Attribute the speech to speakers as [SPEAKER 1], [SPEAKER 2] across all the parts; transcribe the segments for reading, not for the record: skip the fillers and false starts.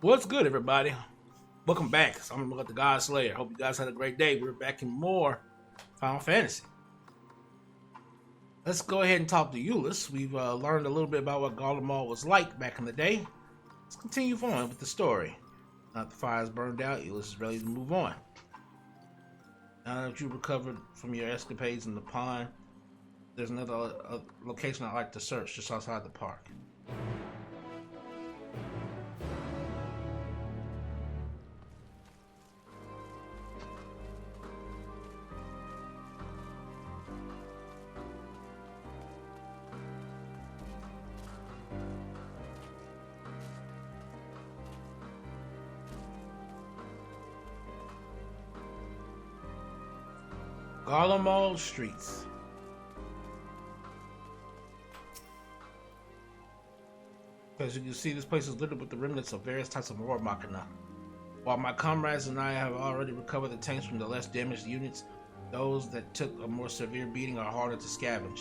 [SPEAKER 1] What's good, everybody? Welcome back. So I'm looking at the God Slayer. Hope you guys had a great day. We're back in more Final Fantasy. Let's go ahead and talk to Euless. We've learned a little bit about what Garlemald was like back in the day. Let's continue on with the story. Now that the fire's burned out, Euless is ready to move on. Now that you've recovered from your escapades in the pond, there's another location I'd like to search just outside the park. Garlemald Streets. As you can see, this place is littered with the remnants of various types of war machina. While my comrades and I have already recovered the tanks from the less damaged units, those that took a more severe beating are harder to scavenge.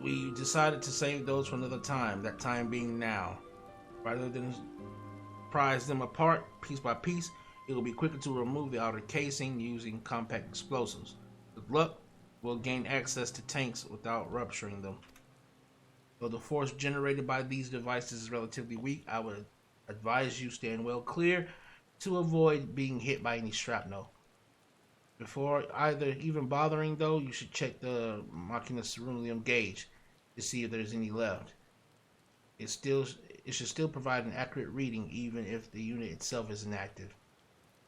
[SPEAKER 1] We decided to save those for another time, that time being now. Rather than prize them apart piece by piece, it will be quicker to remove the outer casing using compact explosives. With luck, we'll gain access to tanks without rupturing them. Though the force generated by these devices is relatively weak, I would advise you stand well clear to avoid being hit by any shrapnel. Before even bothering though, you should check the Machina Ceruleum gauge to see if there's any left. It should still provide an accurate reading even if the unit itself is inactive.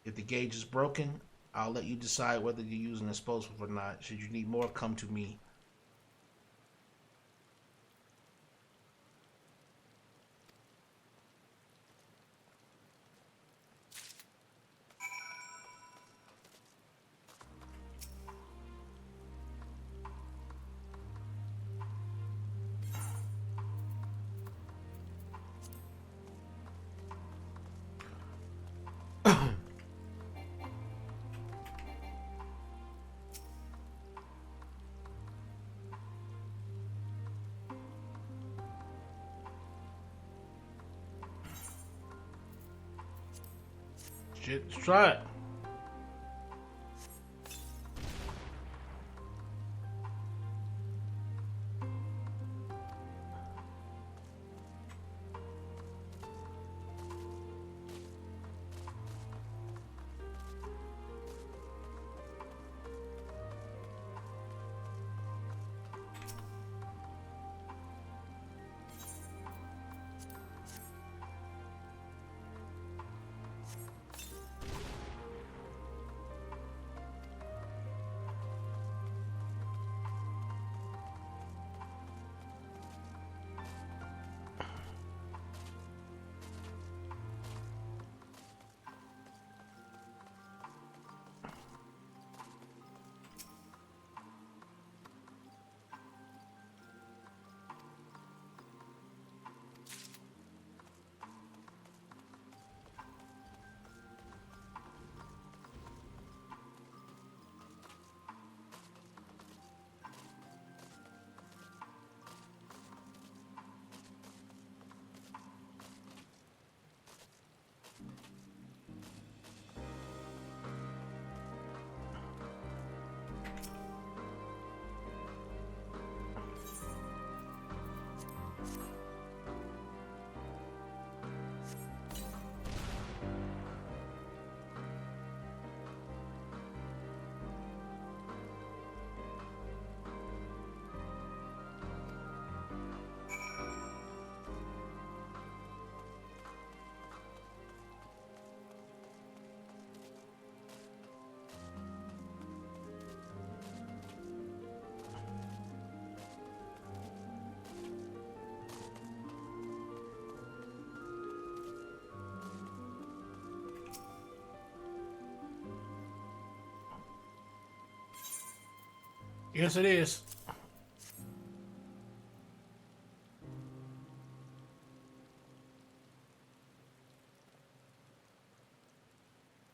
[SPEAKER 1] If the gauge is broken, I'll let you decide whether to use an explosive or not. Should you need more, come to me. Shit, let's try it. Yes, it is.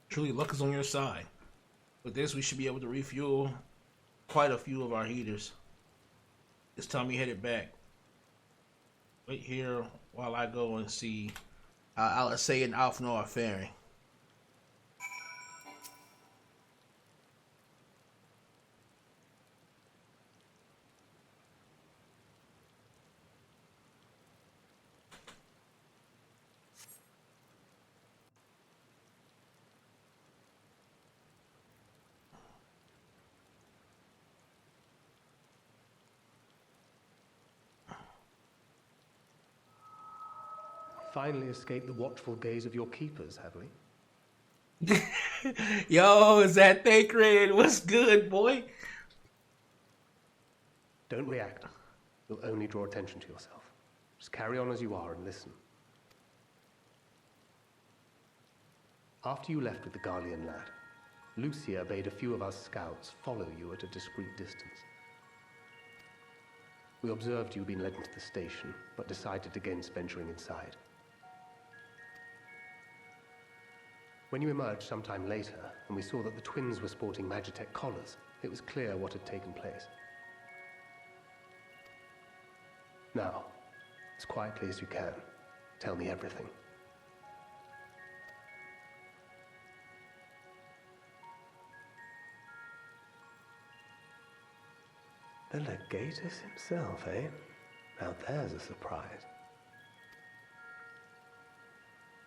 [SPEAKER 1] Truly, luck is on your side. With this, we should be able to refuel quite a few of our heaters. It's time we headed back. Wait here while I go and see I'll say an Alf Noir fairing.
[SPEAKER 2] Finally escaped the watchful gaze of your keepers, have we?
[SPEAKER 1] Yo, is that Thancred? What's good, boy?
[SPEAKER 2] Don't react. You'll only draw attention to yourself. Just carry on as you are and listen. After you left with the Garlean lad, Lucia bade a few of us scouts follow you at a discreet distance. We observed you being led into the station, but decided against venturing inside. When you emerged sometime later, and we saw that the twins were sporting Magitech collars, it was clear what had taken place. Now, as quietly as you can, tell me everything. The Legatus himself, eh? Now there's a surprise.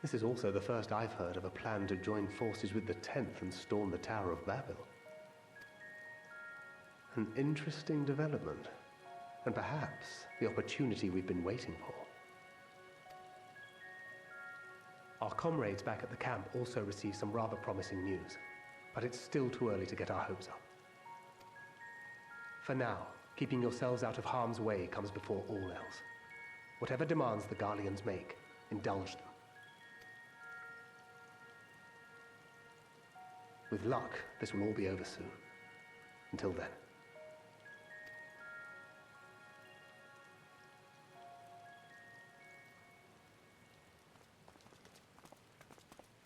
[SPEAKER 2] This is also the first I've heard of a plan to join forces with the 10th and storm the Tower of Babel. An interesting development, and perhaps the opportunity we've been waiting for. Our comrades back at the camp also received some rather promising news, but it's still too early to get our hopes up. For now, keeping yourselves out of harm's way comes before all else. Whatever demands the Garleans make, indulge them. With luck, this will all be over soon. Until then.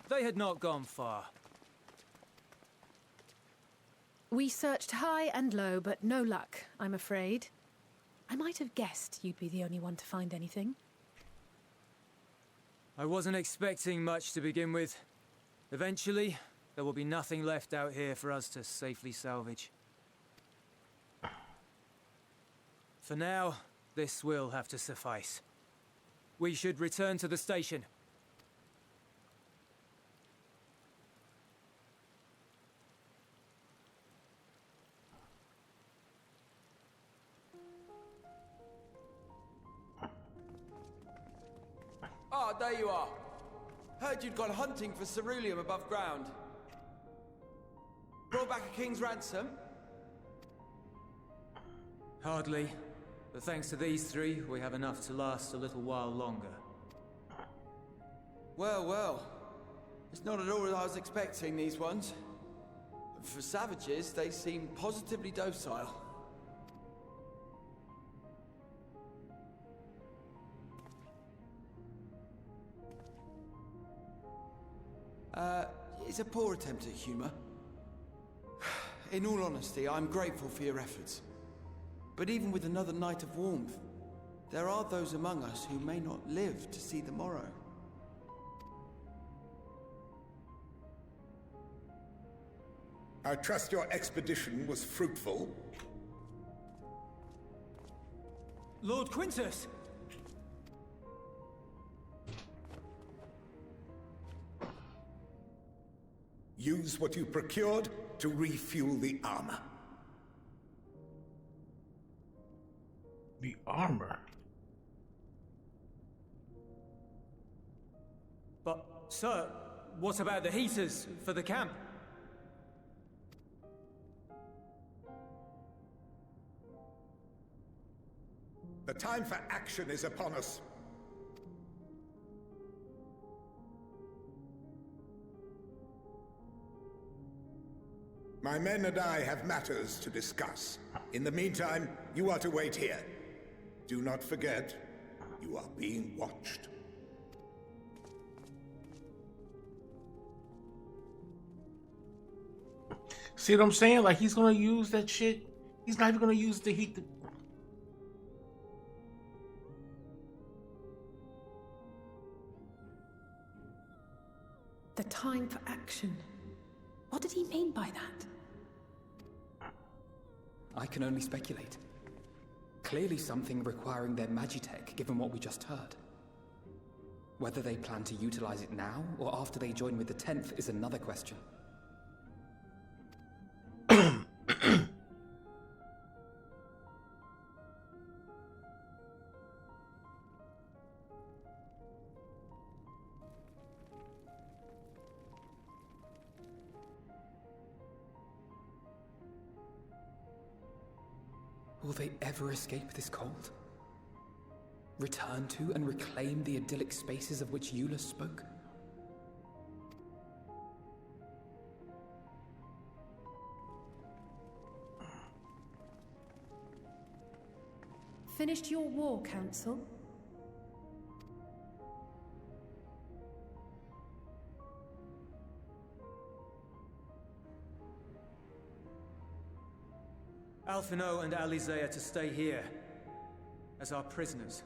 [SPEAKER 3] They had not gone far.
[SPEAKER 4] We searched high and low, but no luck, I'm afraid. I might have guessed you'd be the only one to find anything.
[SPEAKER 3] I wasn't expecting much to begin with. Eventually, there will be nothing left out here for us to safely salvage. For now, this will have to suffice. We should return to the station.
[SPEAKER 5] Ah, there you are. Heard you'd gone hunting for ceruleum above ground. Brought back a king's ransom?
[SPEAKER 3] Hardly. But thanks to these three, we have enough to last a little while longer.
[SPEAKER 5] Well, well. It's not at all as I was expecting, these ones. For savages, they seem positively docile. It's a poor attempt at humor. In all honesty, I'm grateful for your efforts. But even with another night of warmth, there are those among us who may not live to see the morrow.
[SPEAKER 6] I trust your expedition was fruitful.
[SPEAKER 3] Lord Quintus!
[SPEAKER 6] Use what you procured to refuel the armor.
[SPEAKER 1] The armor?
[SPEAKER 3] But, sir, what about the heaters for the camp?
[SPEAKER 6] The time for action is upon us. My men and I have matters to discuss. In the meantime, you are to wait here. Do not forget, you are being watched.
[SPEAKER 1] See what I'm saying? Like, he's gonna use that shit. He's not even gonna use the heat.
[SPEAKER 4] The time for action. What did he mean by that?
[SPEAKER 7] I can only speculate. Clearly something requiring their magitech, given what we just heard. Whether they plan to utilize it now, or after they join with the 10th, is another question. Will they ever escape this cult? Return to and reclaim the idyllic spaces of which Eula spoke?
[SPEAKER 4] Finished your war, Council?
[SPEAKER 3] Alphino and Alizé are to stay here as our prisoners.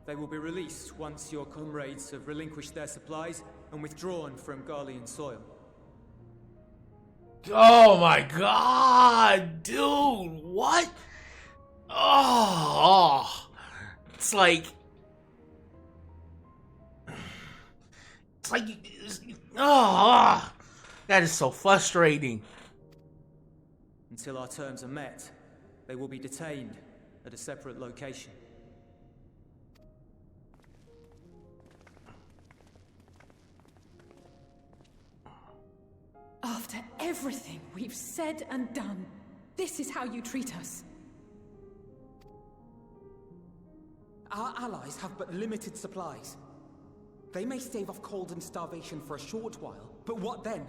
[SPEAKER 3] They will be released once your comrades have relinquished their supplies and withdrawn from Garlean soil.
[SPEAKER 1] Oh my god, dude, what? Oh, it's like, oh, that is so frustrating.
[SPEAKER 3] Until our terms are met, they will be detained at a separate location.
[SPEAKER 4] After everything we've said and done, this is how you treat us.
[SPEAKER 7] Our allies have but limited supplies. They may stave off cold and starvation for a short while, but what then?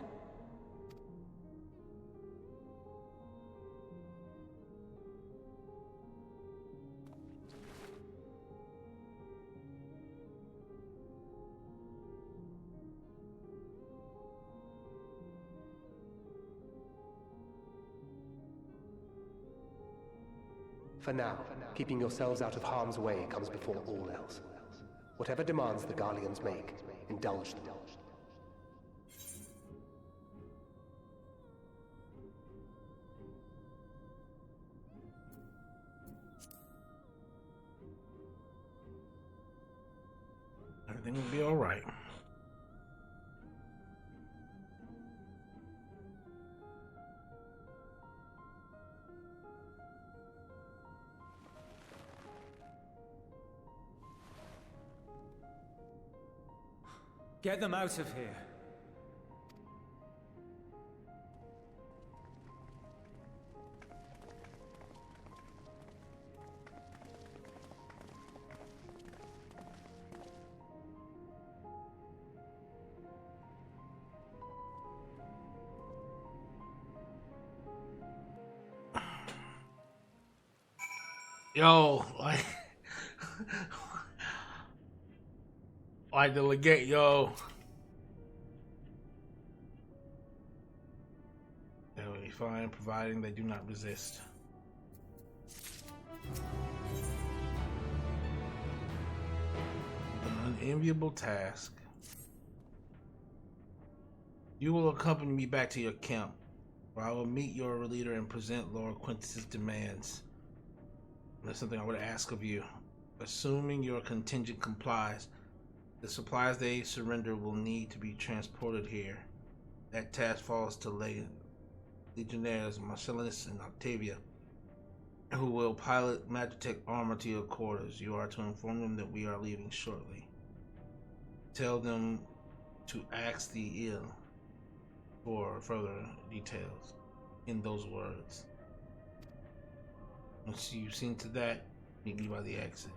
[SPEAKER 2] For now, keeping yourselves out of harm's way comes before all else. Whatever demands the Garleans make, indulge them.
[SPEAKER 1] Everything will be alright.
[SPEAKER 3] Get them out of here.
[SPEAKER 1] Yo, like the legate, yo. They will be fine, providing they do not resist. An unenviable task. You will accompany me back to your camp, where I will meet your leader and present Lord Quintus's demands. There's something I would ask of you. Assuming your contingent complies, the supplies they surrender will need to be transported here. That task falls to Legionnaires Marcellinus and Octavia, who will pilot Magitech armor to your quarters. You are to inform them that we are leaving shortly. Tell them to ask the ill for further details in those words. Once you've seen to that, meet me by the exit.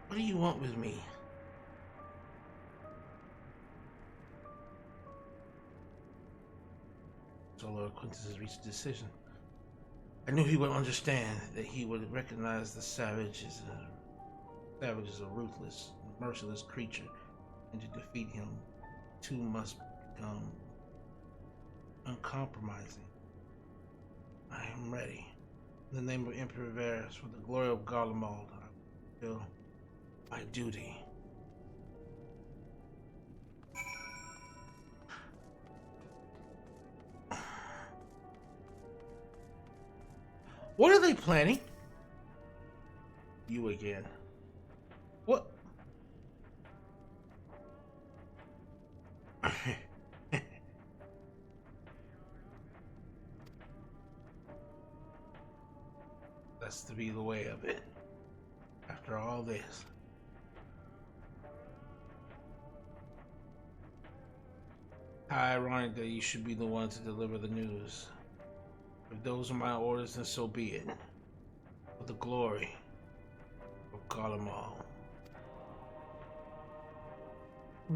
[SPEAKER 1] What do you want with me? So Lord Quintus has reached a decision. I knew he would understand, that he would recognize the savages are ruthless, merciless creature, and to defeat him, two must become uncompromising. I am ready. In the name of Emperor Varys, for the glory of Garlemald, I fulfill my duty. What are they planning? You again. What? That's to be the way of it. After all this. How ironic that you should be the one to deliver the news. If those are my orders, then so be it. For the glory of Garlemald.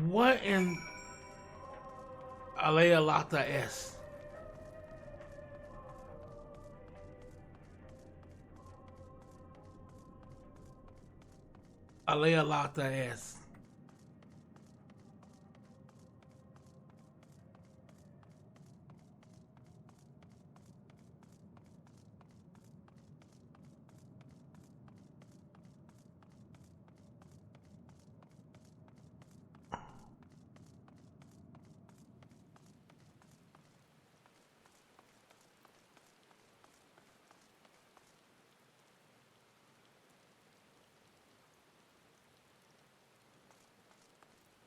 [SPEAKER 1] What in Alea Lata es? Alea Lata es.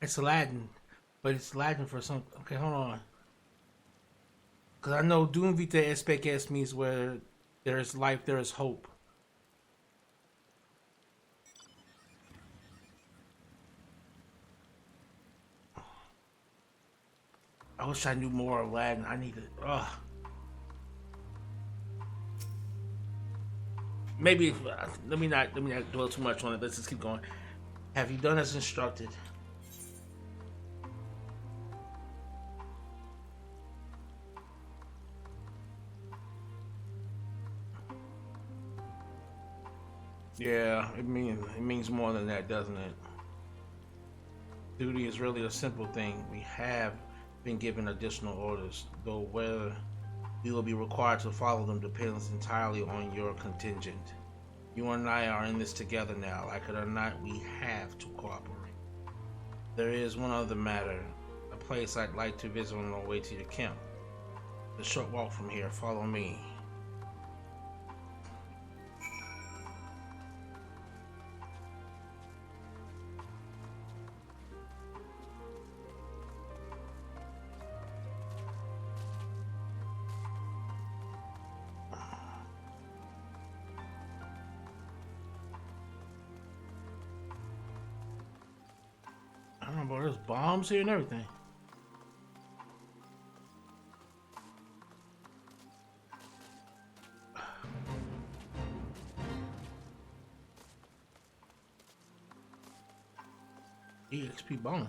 [SPEAKER 1] It's Latin, but it's Latin for some. Okay, hold on. Because I know Dum Vitae et Spes means where there is life, there is hope. I wish I knew more of Latin. I need to. Maybe let me not dwell too much on it. Let's just keep going. Have you done as instructed? Yeah, it means more than that, doesn't it? Duty is really a simple thing. We have been given additional orders, though whether we will be required to follow them depends entirely on your contingent. You and I are in this together now. Like it or not, we have to cooperate. There is one other matter, a place I'd like to visit on our way to your camp. A short walk from here. Follow me. I don't know, bro, there's bombs here and everything. EXP bonus.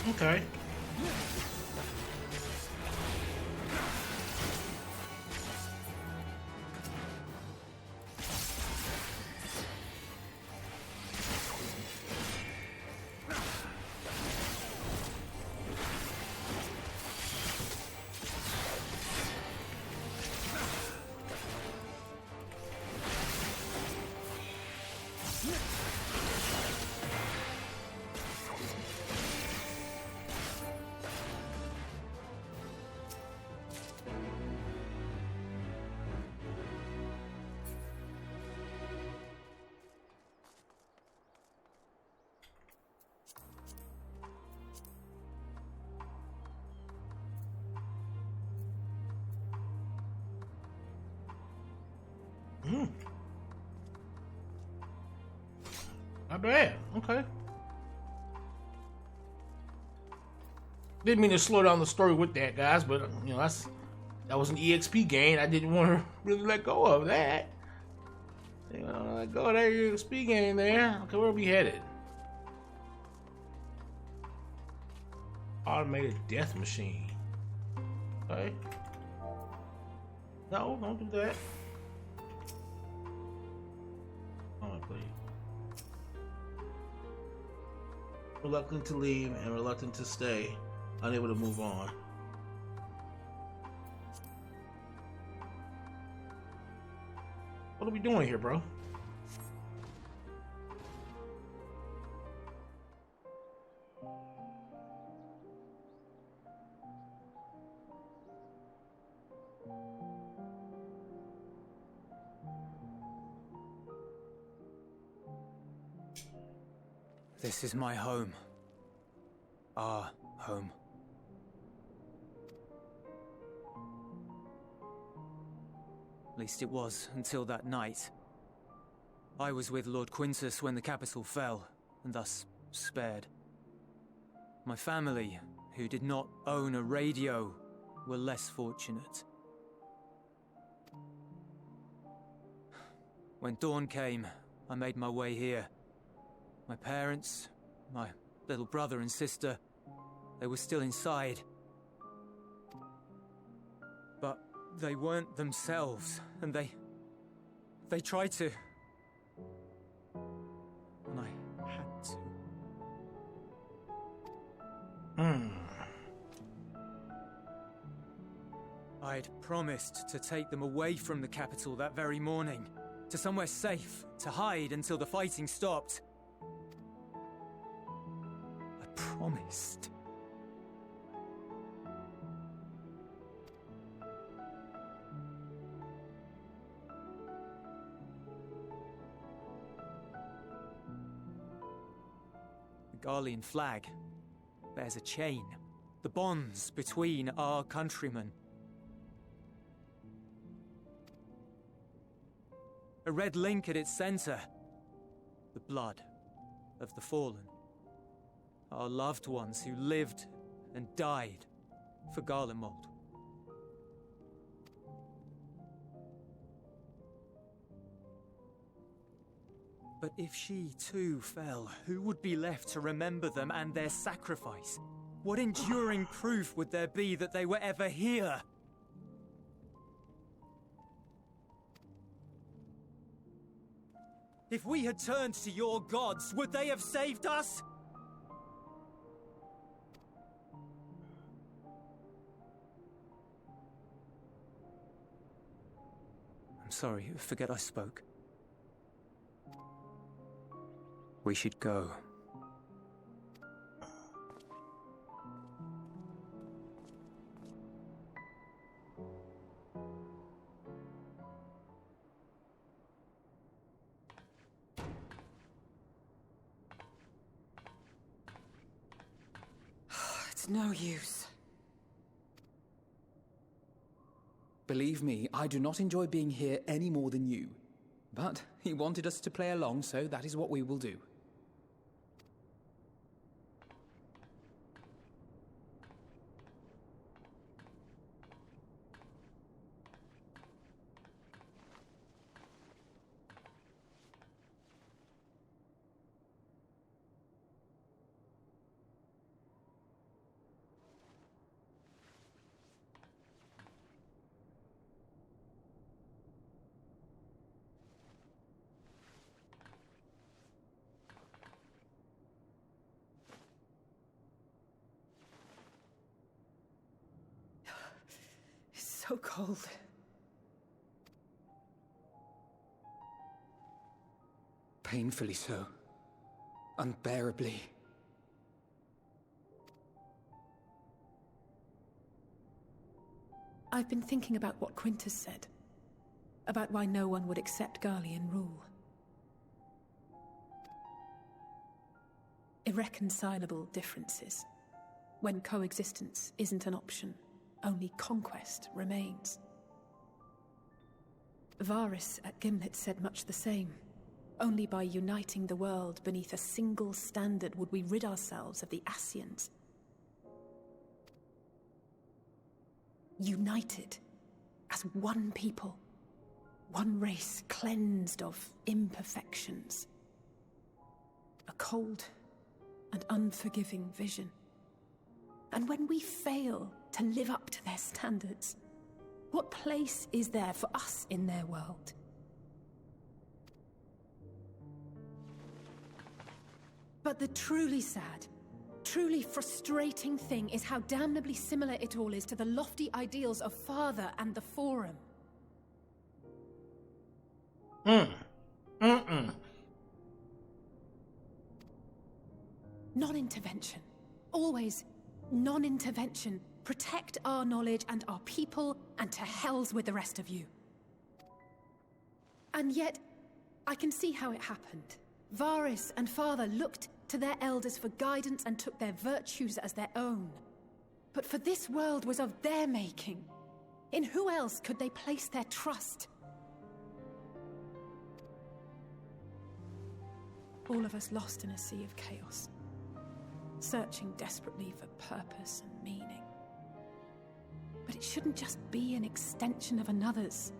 [SPEAKER 1] Okay. Not bad. Okay. Didn't mean to slow down the story with that, guys, but you know that was an EXP gain. I didn't want to really let go of that. You know, let go of that EXP gain there. Okay, where are we headed? Automated death machine. Okay. No, don't do that. Oh, please. Reluctant to leave and reluctant to stay. Unable to move on. What are we doing here, bro?
[SPEAKER 3] This is my home. Our home. At least it was, until that night. I was with Lord Quintus when the capital fell, and thus spared. My family, who did not own a radio, were less fortunate. When dawn came, I made my way here. My parents, my little brother and sister, they were still inside. But they weren't themselves, and they tried to. And I had to. I'd promised to take them away from the capital that very morning, to somewhere safe, to hide until the fighting stopped. I promised. The Garlean flag bears a chain, the bonds between our countrymen. A red link at its center, the blood of the fallen. Our loved ones who lived and died for Garlemald. But if she too fell, who would be left to remember them and their sacrifice? What enduring proof would there be that they were ever here? If we had turned to your gods, would they have saved us? I'm sorry, forget I spoke. We should go.
[SPEAKER 5] It's no use.
[SPEAKER 7] Believe me, I do not enjoy being here any more than you. But he wanted us to play along, so that is what we will do.
[SPEAKER 4] so cold.
[SPEAKER 7] Painfully so. Unbearably.
[SPEAKER 4] I've been thinking about what Quintus said. About why no one would accept Garlean rule. Irreconcilable differences. When coexistence isn't an option, only conquest remains. Varys at Gimlet said much the same. Only by uniting the world beneath a single standard would we rid ourselves of the Ascians. United as one people, one race cleansed of imperfections. A cold and unforgiving vision. And when we fail to live up to their standards, what place is there for us in their world? But the truly sad, truly frustrating thing is how damnably similar it all is to the lofty ideals of Father and the Forum. Non-intervention. Always non-intervention. Protect our knowledge and our people, and to hells with the rest of you. And yet, I can see how it happened. Varys and Father looked to their elders for guidance and took their virtues as their own. But for this world was of their making. In who else could they place their trust? All of us lost in a sea of chaos, searching desperately for purpose and meaning. But it shouldn't just be an extension of another's.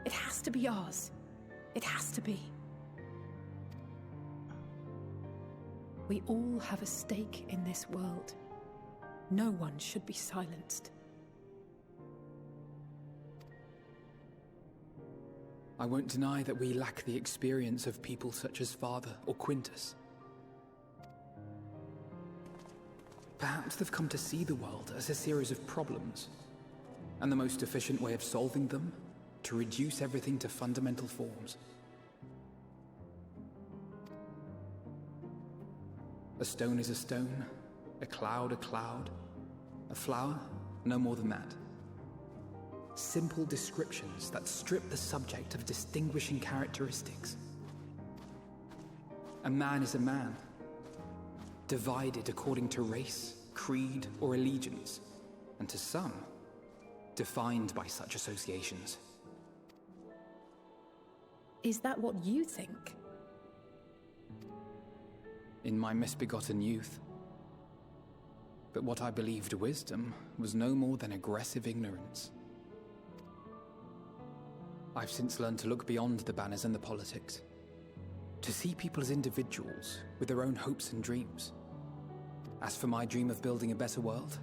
[SPEAKER 4] It has to be ours. It has to be. We all have a stake in this world. No one should be silenced.
[SPEAKER 7] I won't deny that we lack the experience of people such as Father or Quintus. Perhaps they've come to see the world as a series of problems, and the most efficient way of solving them, to reduce everything to fundamental forms. A stone is a stone, a cloud, a flower, no more than that. Simple descriptions that strip the subject of distinguishing characteristics. A man is a man, divided according to race, creed, or allegiance, and to some, defined by such associations.
[SPEAKER 4] Is that what you think?
[SPEAKER 7] In my misbegotten youth. But what I believed wisdom was no more than aggressive ignorance. I've since learned to look beyond the banners and the politics, to see people as individuals with their own hopes and dreams. As for my dream of building a better world,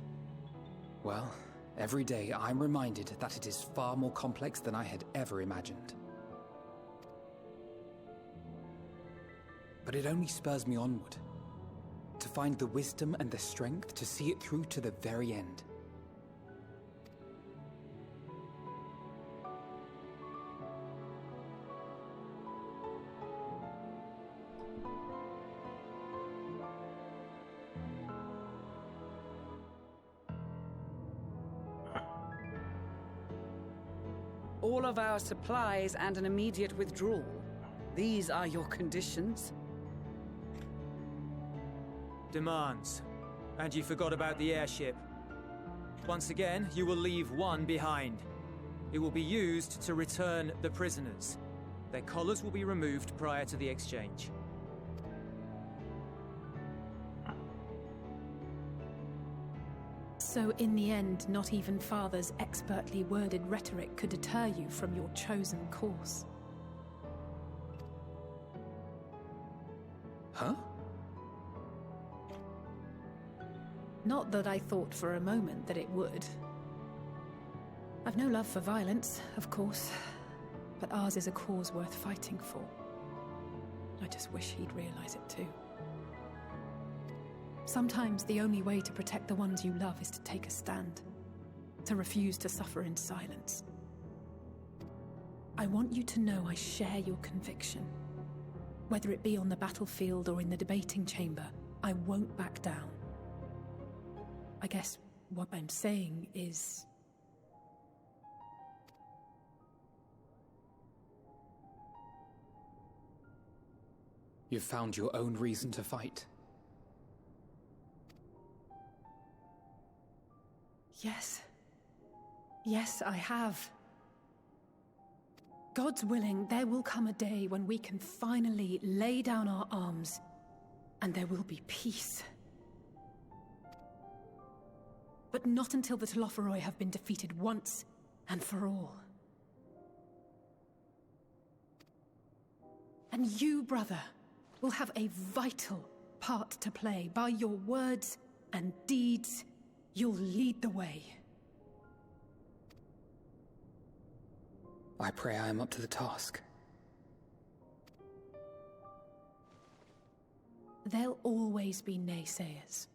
[SPEAKER 7] well, every day I'm reminded that it is far more complex than I had ever imagined. But it only spurs me onward, to find the wisdom and the strength to see it through to the very end.
[SPEAKER 8] All of our supplies and an immediate withdrawal. These are your conditions?
[SPEAKER 3] Demands. And you forgot about the airship. Once again, you will leave one behind. It will be used to return the prisoners. Their collars will be removed prior to the exchange.
[SPEAKER 4] So in the end, not even Father's expertly worded rhetoric could deter you from your chosen course.
[SPEAKER 7] Huh?
[SPEAKER 4] Not that I thought for a moment that it would. I've no love for violence, of course, but ours is a cause worth fighting for. I just wish he'd realize it too. Sometimes the only way to protect the ones you love is to take a stand. to refuse to suffer in silence. I want you to know I share your conviction. Whether it be on the battlefield or in the debating chamber, I won't back down. I guess what I'm saying is...
[SPEAKER 7] You've found your own reason to fight.
[SPEAKER 4] Yes. Yes, I have. God's willing, there will come a day when we can finally lay down our arms, and there will be peace. But not until the Telophoroi have been defeated once and for all. And you, brother, will have a vital part to play. By your words and deeds, you'll lead the way.
[SPEAKER 7] I pray I am up to the task.
[SPEAKER 4] There'll always be naysayers.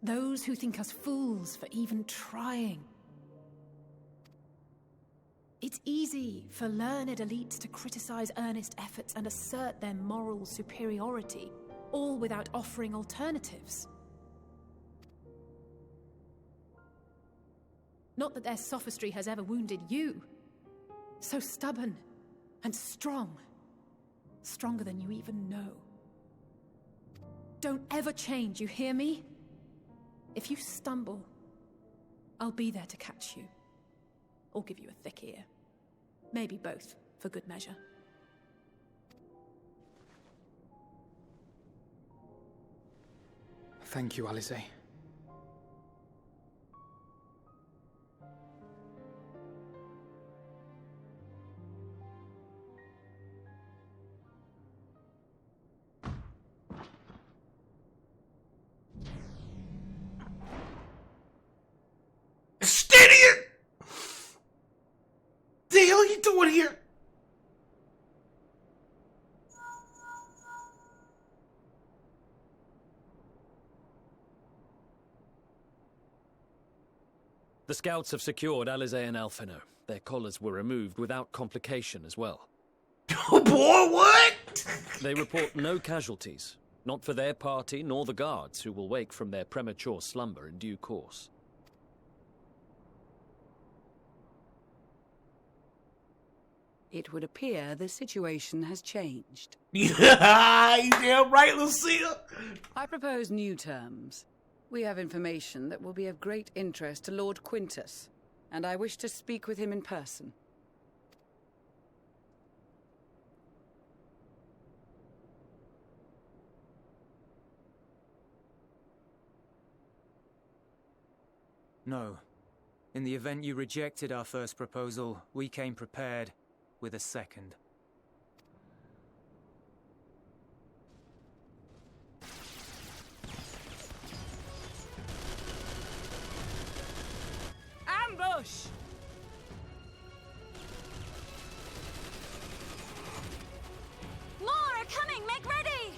[SPEAKER 4] Those who think us fools for even trying. It's easy for learned elites to criticize earnest efforts and assert their moral superiority, all without offering alternatives. Not that their sophistry has ever wounded you. So stubborn and strong. Stronger than you even know. Don't ever change, you hear me? If you stumble, I'll be there to catch you. Or give you a thick ear. Maybe both, for good measure.
[SPEAKER 7] Thank you, Alize.
[SPEAKER 1] What are you doing here?
[SPEAKER 9] The scouts have secured Alize and Alphino. Their collars were removed without complication as well.
[SPEAKER 1] Oh boy, what?
[SPEAKER 9] They report no casualties. Not for their party, nor the guards, who will wake from their premature slumber in due course.
[SPEAKER 8] It would appear the situation has changed.
[SPEAKER 1] Yeah, you damn right, Lucia.
[SPEAKER 8] I propose new terms. We have information that will be of great interest to Lord Quintus, and I wish to speak with him in person.
[SPEAKER 3] No. In the event you rejected our first proposal, we came prepared with a second.
[SPEAKER 8] Ambush!
[SPEAKER 10] More are coming! Make ready!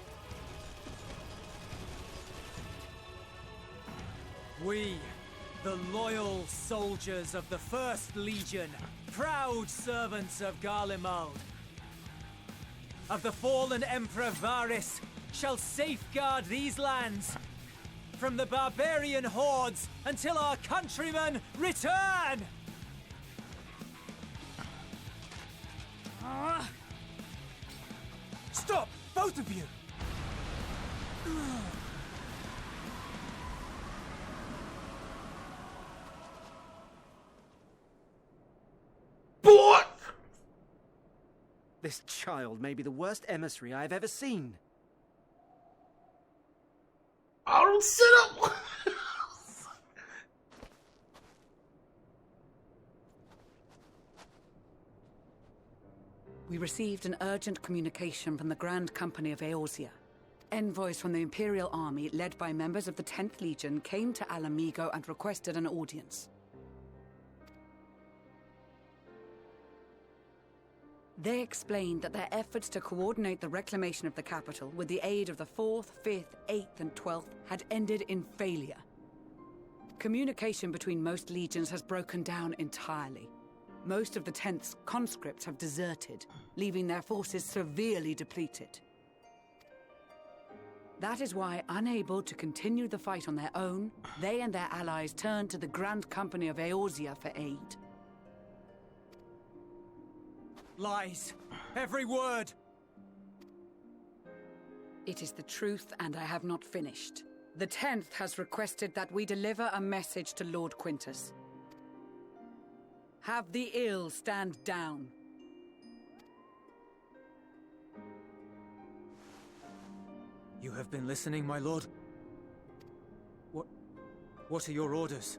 [SPEAKER 3] We, the loyal soldiers of the First Legion, proud servants of Garlemald, of the fallen Emperor Varys, shall safeguard these lands from the barbarian hordes until our countrymen return! Stop, both of you!
[SPEAKER 1] Boy!
[SPEAKER 11] This child may be the worst emissary I have ever seen.
[SPEAKER 1] I don't sit up.
[SPEAKER 8] We received an urgent communication from the Grand Company of Eorzea. Envoys from the Imperial Army, led by members of the 10th Legion, came to Alamigo and requested an audience. They explained that their efforts to coordinate the reclamation of the capital with the aid of the 4th, 5th, 8th, and 12th had ended in failure. Communication between most legions has broken down entirely. Most of the 10th's conscripts have deserted, leaving their forces severely depleted. That is why, unable to continue the fight on their own, they and their allies turned to the Grand Company of Eorzea for aid.
[SPEAKER 3] Lies! Every word!
[SPEAKER 8] It is the truth, and I have not finished. The 10th has requested that we deliver a message to Lord Quintus. Have the ill stand down.
[SPEAKER 3] You have been listening, my lord? What are your orders?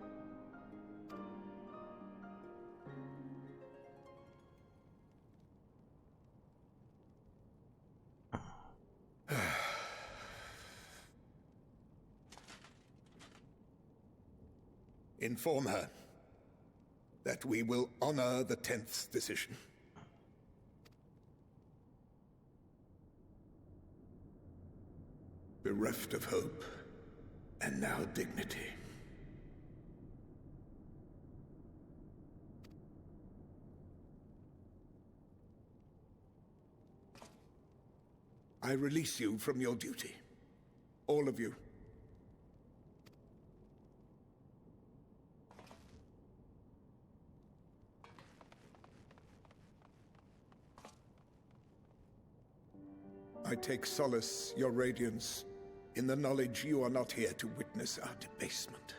[SPEAKER 6] Inform her that we will honor the 10th's decision. Bereft of hope, and now dignity. I release you from your duty. All of you. I take solace, your radiance, in the knowledge you are not here to witness our debasement.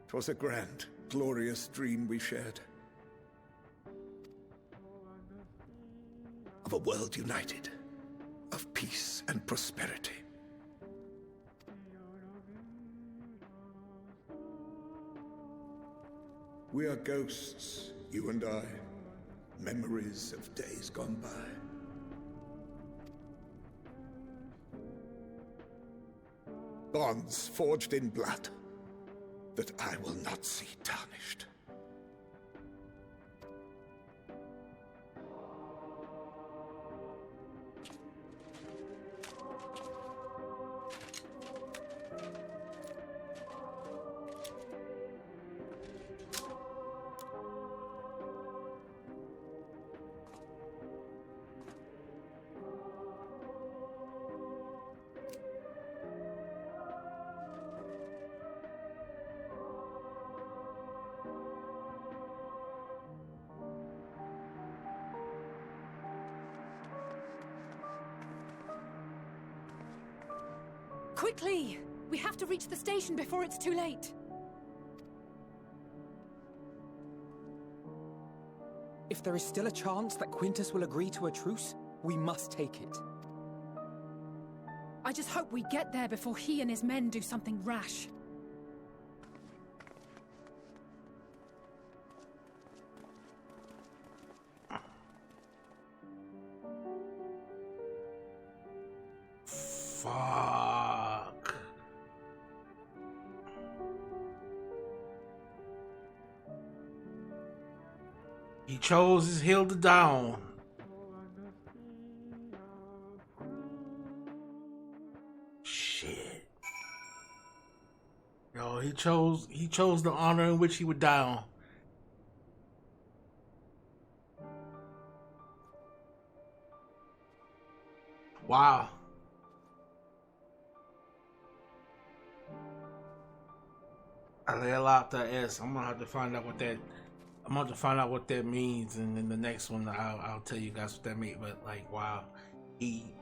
[SPEAKER 6] 'Twas a grand, glorious dream we shared. Of a world united, of peace and prosperity. We are ghosts, you and I. Memories of days gone by. Bonds forged in blood that I will not see tarnished.
[SPEAKER 4] Quickly! We have to reach the station before it's too late.
[SPEAKER 7] If there is still a chance that Quintus will agree to a truce, we must take it.
[SPEAKER 4] I just hope we get there before he and his men do something rash.
[SPEAKER 1] Fuck. He chose his hill to die on. Shit. Yo, he chose the honor in which he would die on. Wow. I lay a lot that S. I'm gonna have to find out what that. I'm gonna have to find out what that means, and in the next one, I'll tell you guys what that means. But like, wow, we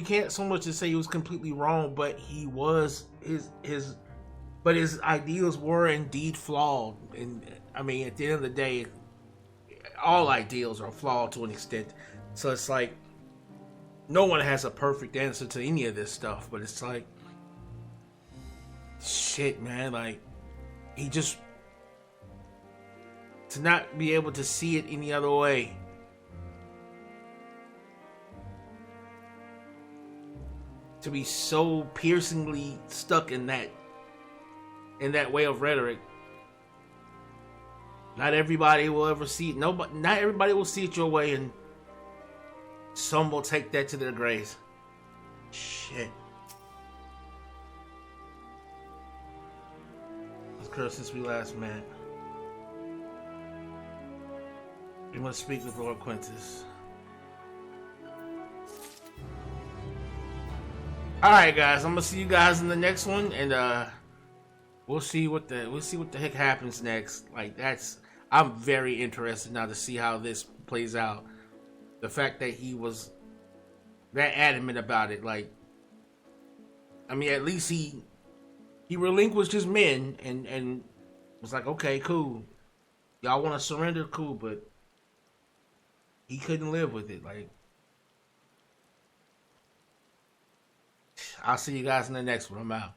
[SPEAKER 1] can't so much as say he was completely wrong, but he was but his ideals were indeed flawed. And I mean, at the end of the day, all ideals are flawed to an extent. So it's like, no one has a perfect answer to any of this stuff, but it's like, shit, man, like, he just, to not be able to see it any other way. To be so piercingly stuck in that way of rhetoric. Not everybody will ever see it. Not everybody will see it your way, and some will take that to their graves. Shit. Let's curse since we last met. We must speak with Lord Quintus. Alright guys, I'm gonna see you guys in the next one, and we'll see what the heck happens next. Like, I'm very interested now to see how this plays out. The fact that he was that adamant about it, like, I mean, at least he relinquished his men and was like, okay, cool, y'all want to surrender, cool, but he couldn't live with it. Like, I'll see you guys in the next one. I'm out.